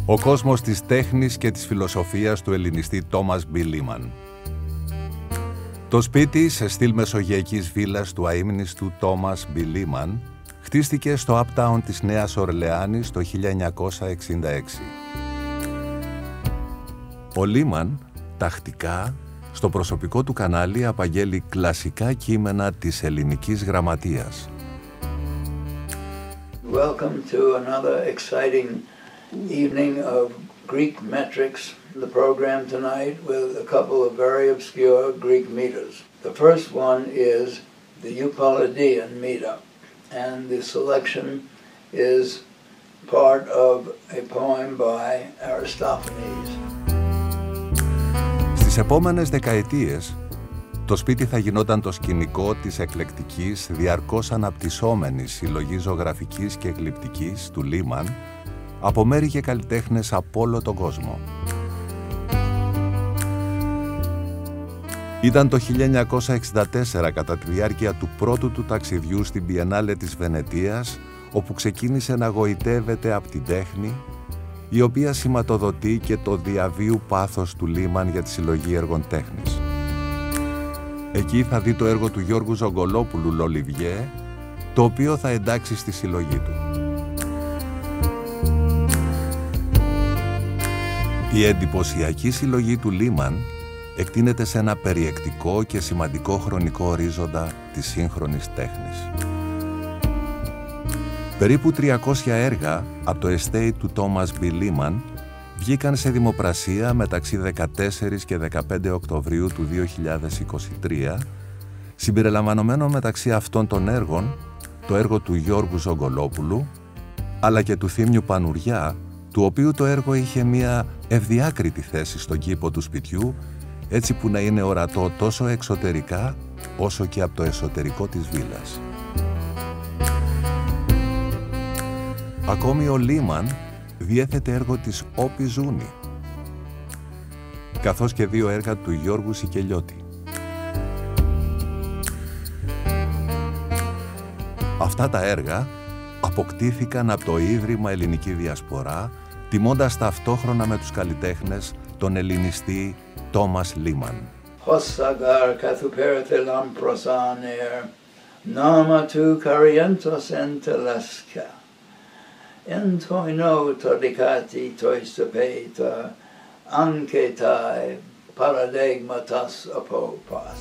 Ο κόσμος της τέχνης και της φιλοσοφίας του ελληνιστή Τόμας Μπι Λίμαν. Το σπίτι σε στυλ μεσογειακής βίλας του αείμνηστου Τόμας Μπι Λίμαν χτίστηκε στο Uptown της Νέας Ορλεάνης το 1966. Ο Λίμαν τακτικά στο προσωπικό του κανάλι απαγγέλει κλασικά κείμενα της ελληνικής γραμματείας. Welcome to another exciting evening of Greek metrics. The program tonight with a couple of very obscure Greek meters. The first one is the Euclidean meter, and the selection is part of a poem by Aristophanes. Στις επόμενες δεκαετίες, το σπίτι θα γινόταν το σκηνικό της εκλεκτικής, διαρκώς αναπτυσσόμενης συλλογής ζωγραφικής και γλυπτικής του Λίμαν από μέρη και καλλιτέχνες από όλο τον κόσμο. Ήταν το 1964 κατά τη διάρκεια του πρώτου του ταξιδιού στην Πιενάλε της Βενετίας, όπου ξεκίνησε να γοητεύεται από την τέχνη, η οποία σηματοδοτεί και το διαβίου πάθος του Λίμαν για τη συλλογή έργων τέχνης. Εκεί θα δει το έργο του Γιώργου Ζογκολόπουλου «Λολιβιέ», το οποίο θα εντάξει στη συλλογή του. Η εντυπωσιακή συλλογή του Λίμαν εκτείνεται σε ένα περιεκτικό και σημαντικό χρονικό ορίζοντα της σύγχρονης τέχνης. Περίπου 300 έργα από το estate του Τόμας Μπι Λίμαν βγήκαν σε δημοπρασία μεταξύ 14 και 15 Οκτωβρίου του 2023, συμπεριλαμβανομένο μεταξύ αυτών των έργων το έργο του Γιώργου Ζογκολόπουλου, αλλά και του Θήμιου Πανουριά, του οποίου το έργο είχε μία ευδιάκριτη θέση στον κήπο του σπιτιού, έτσι που να είναι ορατό τόσο εξωτερικά όσο και από το εσωτερικό της βίλας. Ακόμη ο Λίμαν διέθετε έργο της Όπη Ζούνη, καθώς και 2 έργα του Γιώργου Σικελιώτη. Αυτά τα έργα αποκτήθηκαν από το Ίδρυμα Ελληνική Διασπορά, τιμώντας ταυτόχρονα με τους καλλιτέχνες τον ελληνιστή Τόμας Λίμαν. Hossagar kathuperate lamprosaner, nama tu karientos enteleska, entoino todicati toistopeta, anketai paradigmatas apopas.